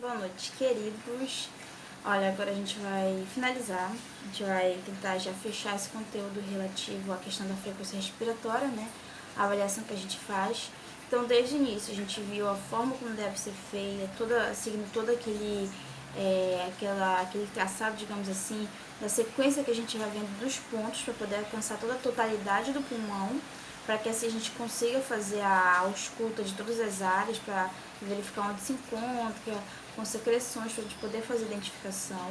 Boa noite, queridos. Olha, agora a gente vai finalizar, a gente vai tentar já fechar esse conteúdo relativo à questão da frequência respiratória, né? A avaliação que a gente faz. Então, desde o início, a gente viu a forma como deve ser feita, seguindo todo aquele traçado, digamos assim, da sequência que a gente vai vendo dos pontos para poder alcançar toda a totalidade do pulmão, para que assim a gente consiga fazer a ausculta de todas as áreas para verificar onde se encontra, com secreções, para a gente poder fazer a identificação.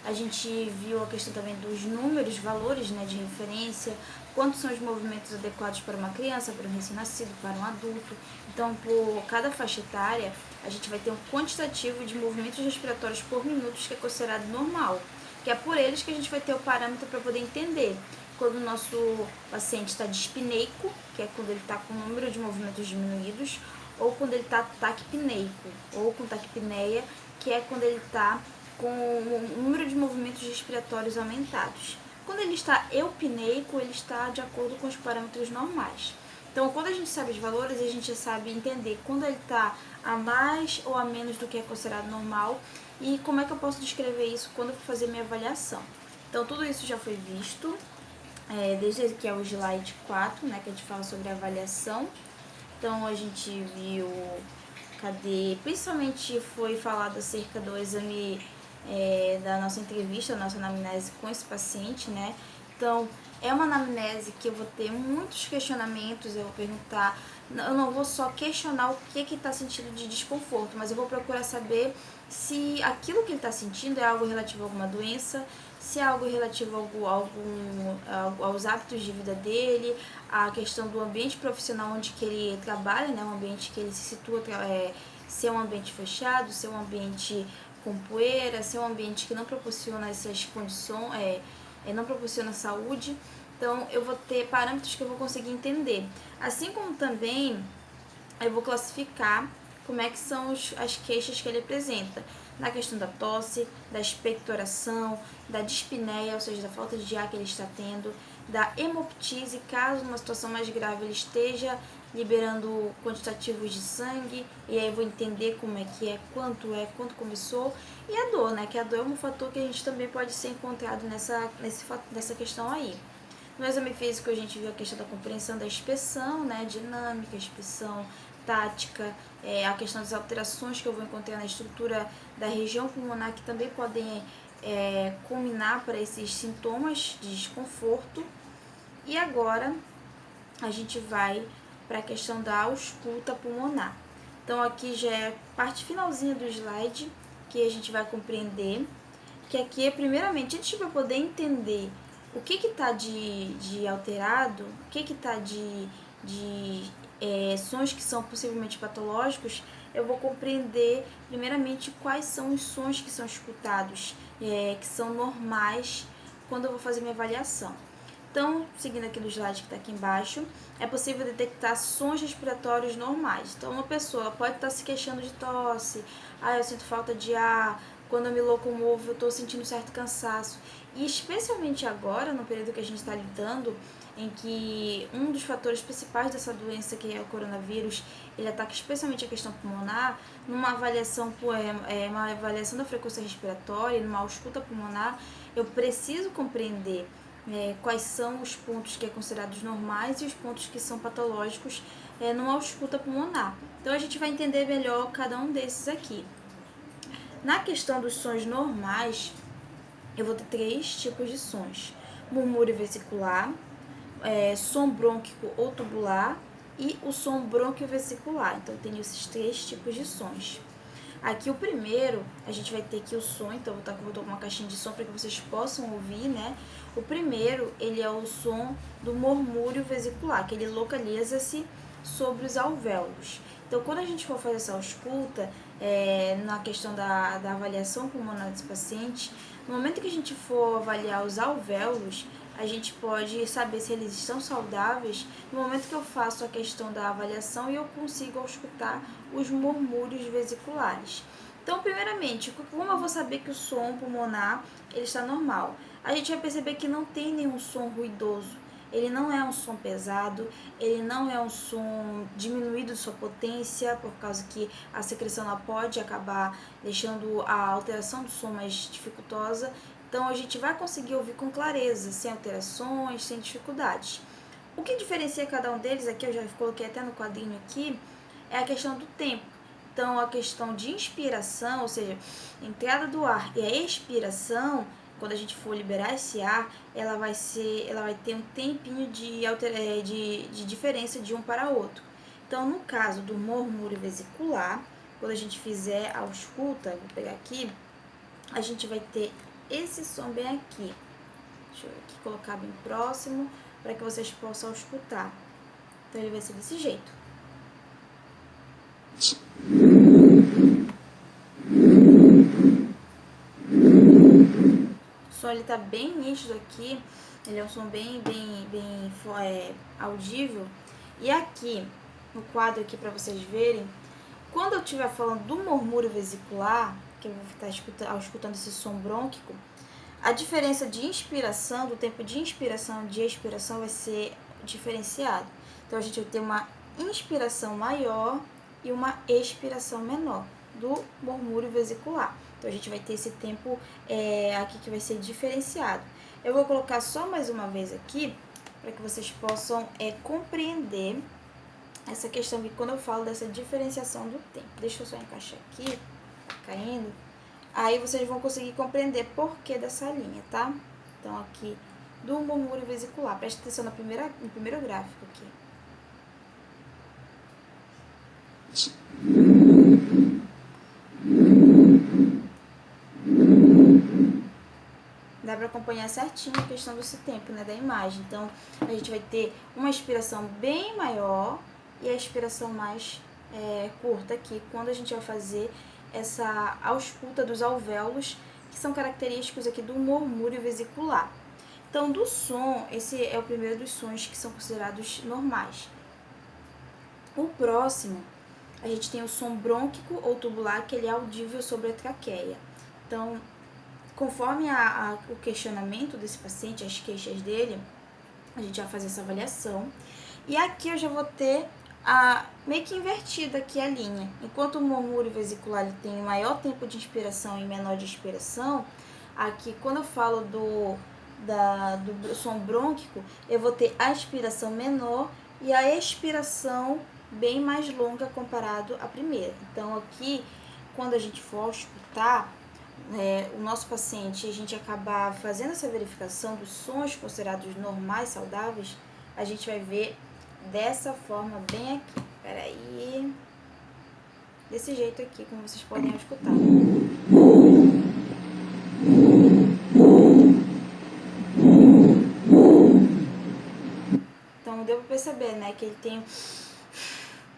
A gente viu a questão também dos números, valores, né, de referência, quantos são os movimentos adequados para uma criança, para um recém-nascido, para um adulto. Então, por cada faixa etária, a gente vai ter um quantitativo de movimentos respiratórios por minuto que é considerado normal, que é por eles que a gente vai ter o parâmetro para poder entender quando o nosso paciente está dispneico, que é quando ele está com o número de movimentos diminuídos, ou quando ele está taquipneico, ou com taquipneia, que é quando ele está com o número de movimentos respiratórios aumentados. Quando ele está eupneico, ele está de acordo com os parâmetros normais. Então, quando a gente sabe os valores, a gente já sabe entender quando ele está a mais ou a menos do que é considerado normal e como é que eu posso descrever isso quando eu for fazer minha avaliação. Então, tudo isso já foi visto, desde que é o slide 4, né, que a gente fala sobre a avaliação. Então, a gente viu, principalmente foi falado acerca do exame da nossa entrevista, da nossa anamnese com esse paciente, né? Então, é uma anamnese que eu vou ter muitos questionamentos, eu vou perguntar, eu não vou só questionar o que está sentindo de desconforto, mas eu vou procurar saber se aquilo que ele está sentindo é algo relativo a alguma doença, se é algo relativo aos hábitos de vida dele, a questão do ambiente profissional onde que ele trabalha, né, um ambiente que ele se situa, se é um ambiente fechado, se é um ambiente com poeira, se é um ambiente que não proporciona essas condições, não proporciona saúde. Então, eu vou ter parâmetros que eu vou conseguir entender. Assim como também eu vou classificar como é que são as queixas que ele apresenta. Na questão da tosse, da expectoração, da dispneia, ou seja, da falta de ar que ele está tendo, da hemoptise, caso numa situação mais grave ele esteja liberando quantitativos de sangue, e aí eu vou entender como é, quanto começou, e a dor, né, que a dor é um fator que a gente também pode ser encontrado nessa questão aí. No exame físico a gente viu a questão da compreensão da expressão, né, dinâmica, expressão tática, a questão das alterações que eu vou encontrar na estrutura da região pulmonar que também podem culminar para esses sintomas de desconforto. E agora a gente vai para a questão da ausculta pulmonar. Então aqui já é a parte finalzinha do slide que a gente vai compreender, que aqui é primeiramente, antes de eu poder entender o que está de alterado, o que está de sons que são possivelmente patológicos, eu vou compreender primeiramente quais são os sons que são escutados, que são normais quando eu vou fazer minha avaliação. Então, seguindo aqui no slide que está aqui embaixo, é possível detectar sons respiratórios normais. Então, uma pessoa pode estar se queixando de tosse, eu sinto falta de ar, quando eu me locomovo eu estou sentindo certo cansaço. E especialmente agora, no período que a gente está lidando, em que um dos fatores principais dessa doença, que é o coronavírus, ele ataca especialmente a questão pulmonar, numa avaliação, uma avaliação da frequência respiratória, numa ausculta pulmonar, eu preciso compreender quais são os pontos que é considerados normais e os pontos que são patológicos numa ausculta pulmonar. Então a gente vai entender melhor cada um desses aqui. Na questão dos sons normais, eu vou ter 3 tipos de sons: murmúrio vesicular, som brônquico ou tubular e o som bronquiovesicular. Então eu tenho esses 3 tipos de sons. Aqui o primeiro, a gente vai ter aqui o som, então eu vou botar uma caixinha de som para que vocês possam ouvir, né? O primeiro, ele é o som do murmúrio vesicular, que ele localiza-se sobre os alvéolos. Então, quando a gente for fazer essa ausculta, na questão da avaliação pulmonar desse paciente, no momento que a gente for avaliar os alvéolos, a gente pode saber se eles estão saudáveis no momento que eu faço a questão da avaliação e eu consigo auscultar os murmúrios vesiculares. Então, primeiramente, como eu vou saber que o som pulmonar ele está normal? A gente vai perceber que não tem nenhum som ruidoso. ele não é um som pesado, ele não é um som diminuído de sua potência, por causa que a secreção ela pode acabar deixando a alteração do som mais dificultosa. Então a gente vai conseguir ouvir com clareza, sem alterações, sem dificuldades. O que diferencia cada um deles, aqui eu já coloquei até no quadrinho aqui, é a questão do tempo. Então a questão de inspiração, ou seja, a entrada do ar e a expiração, quando a gente for liberar esse ar, ela vai ter um tempinho de diferença de um para outro. Então, no caso do murmúrio vesicular, quando a gente fizer a ausculta, vou pegar aqui, a gente vai ter esse som bem aqui. Deixa eu aqui colocar bem próximo, para que vocês possam escutar. Então, ele vai ser desse jeito. O som ele tá bem nítido aqui, ele é um som bem audível. E aqui, no quadro aqui para vocês verem, quando eu estiver falando do murmúrio vesicular, que eu vou estar escutando esse som brônquico, a diferença de inspiração, do tempo de inspiração e de expiração vai ser diferenciado. Então a gente vai ter uma inspiração maior e uma expiração menor do murmúrio vesicular. Então a gente vai ter esse tempo aqui que vai ser diferenciado. Eu vou colocar só mais uma vez aqui, para que vocês possam compreender essa questão que quando eu falo dessa diferenciação do tempo. Deixa eu só encaixar aqui, tá caindo. Aí vocês vão conseguir compreender por que dessa linha, tá? Então aqui, do murmúrio vesicular. Presta atenção no primeiro gráfico aqui. Dá para acompanhar certinho a questão desse tempo, né, da imagem. Então, a gente vai ter uma expiração bem maior e a expiração mais curta aqui, quando a gente vai fazer essa ausculta dos alvéolos, que são característicos aqui do murmúrio vesicular. Então, do som, esse é o primeiro dos sons que são considerados normais. O próximo, a gente tem o som brônquico ou tubular, que ele é audível sobre a traqueia. Então, conforme o questionamento desse paciente, as queixas dele, a gente vai fazer essa avaliação. E aqui eu já vou ter meio que invertida aqui a linha. Enquanto o murmúrio vesicular ele tem maior tempo de inspiração e menor de expiração, aqui quando eu falo do som brônquico, eu vou ter a inspiração menor e a expiração bem mais longa comparado à primeira. Então aqui, quando a gente for escutar o nosso paciente, a gente acabar fazendo essa verificação dos sons considerados normais, saudáveis, a gente vai ver dessa forma bem aqui. Peraí. Desse jeito aqui, como vocês podem escutar. Então deu para perceber, né, que ele tem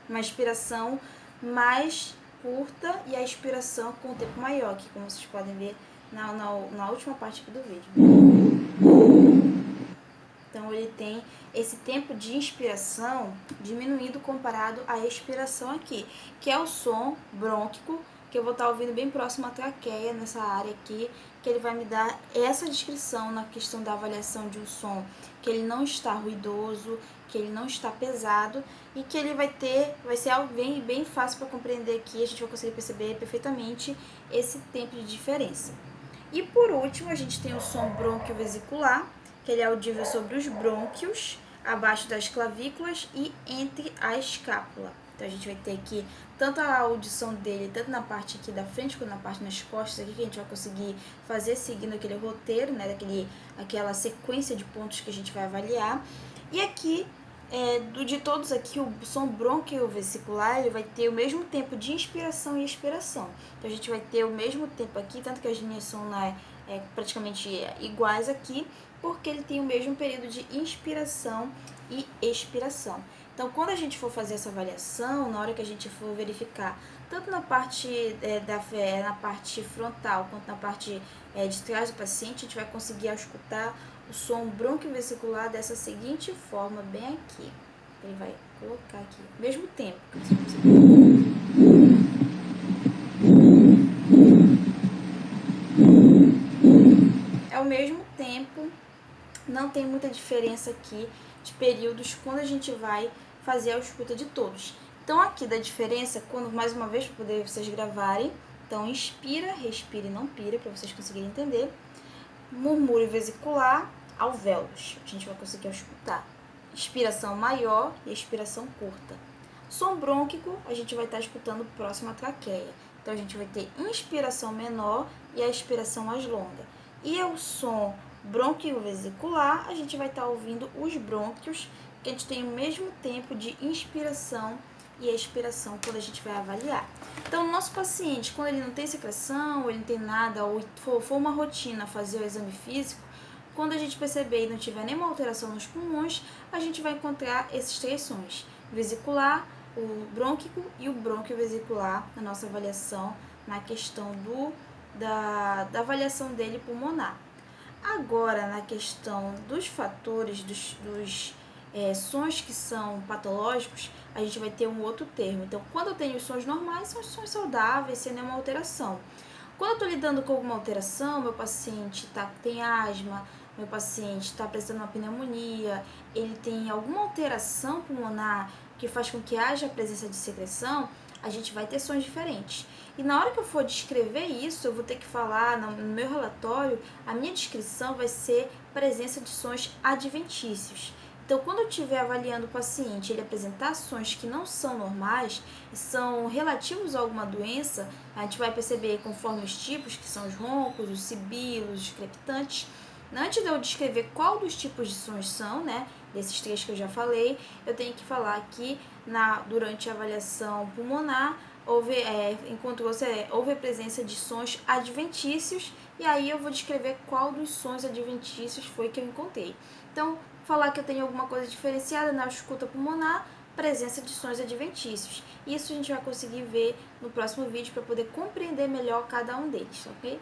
uma expiração mais curta e a expiração com o tempo maior, que como vocês podem ver na última parte aqui do vídeo. Então ele tem esse tempo de inspiração diminuído comparado à expiração aqui, que é o som brônquico, que eu vou estar ouvindo bem próximo à traqueia, nessa área aqui, que ele vai me dar essa descrição na questão da avaliação de um som, que ele não está ruidoso, que ele não está pesado e que ele vai ser algo bem fácil para compreender aqui, a gente vai conseguir perceber perfeitamente esse tempo de diferença. E por último, a gente tem o som brônquio-vesicular, que ele é audível sobre os brônquios, abaixo das clavículas e entre a escápula. Então a gente vai ter aqui tanto a audição dele, tanto na parte aqui da frente quanto na parte nas costas, aqui que a gente vai conseguir fazer seguindo aquele roteiro, né, aquela sequência de pontos que a gente vai avaliar. E aqui, de todos aqui, o som brônquio-vesicular, ele vai ter o mesmo tempo de inspiração e expiração. Então a gente vai ter o mesmo tempo aqui, tanto que as linhas são praticamente iguais aqui, porque ele tem o mesmo período de inspiração e expiração. Então, quando a gente for fazer essa avaliação, na hora que a gente for verificar, tanto na parte, na parte frontal quanto na parte de trás do paciente, a gente vai conseguir escutar o som brônquio-vesicular dessa seguinte forma, bem aqui. Ele vai colocar aqui, mesmo tempo. É o mesmo tempo, não tem muita diferença aqui de períodos quando a gente vai fazer a escuta de todos. Então aqui da diferença, quando mais uma vez para poder vocês gravarem, então inspira, respira e não pira, para vocês conseguirem entender. Murmúrio vesicular, alvéolos, a gente vai conseguir escutar. Inspiração maior e expiração curta. Som brônquico, a gente vai estar escutando próximo à traqueia. Então a gente vai ter inspiração menor e a expiração mais longa. E o som brônquio-vesicular, a gente vai estar ouvindo os brônquios, que a gente tem o mesmo tempo de inspiração e expiração quando a gente vai avaliar. Então, o nosso paciente, quando ele não tem secreção, ou ele não tem nada, ou for uma rotina fazer o exame físico, quando a gente perceber e não tiver nenhuma alteração nos pulmões, a gente vai encontrar esses três sons: vesicular, o brônquico e o brônquio-vesicular na nossa avaliação, na questão da avaliação dele pulmonar. Agora, na questão dos fatores, dos sons que são patológicos, a gente vai ter um outro termo. Então, quando eu tenho os sons normais, são os sons saudáveis, sem nenhuma alteração. Quando eu estou lidando com alguma alteração, meu paciente tem asma, meu paciente está apresentando uma pneumonia, ele tem alguma alteração pulmonar que faz com que haja a presença de secreção, a gente vai ter sons diferentes. E na hora que eu for descrever isso, eu vou ter que falar, no meu relatório, a minha descrição vai ser presença de sons adventícios. Então, quando eu estiver avaliando o paciente, ele apresentar sons que não são normais e são relativos a alguma doença, a gente vai perceber conforme os tipos, que são os roncos, os sibilos, os crepitantes. Antes de eu descrever qual dos tipos de sons são, né, desses três que eu já falei, eu tenho que falar aqui durante a avaliação pulmonar, houve a presença de sons adventícios, e aí eu vou descrever qual dos sons adventícios foi que eu encontrei. Então, falar que eu tenho alguma coisa diferenciada na escuta pulmonar, presença de sons adventícios. Isso a gente vai conseguir ver no próximo vídeo para poder compreender melhor cada um deles, ok?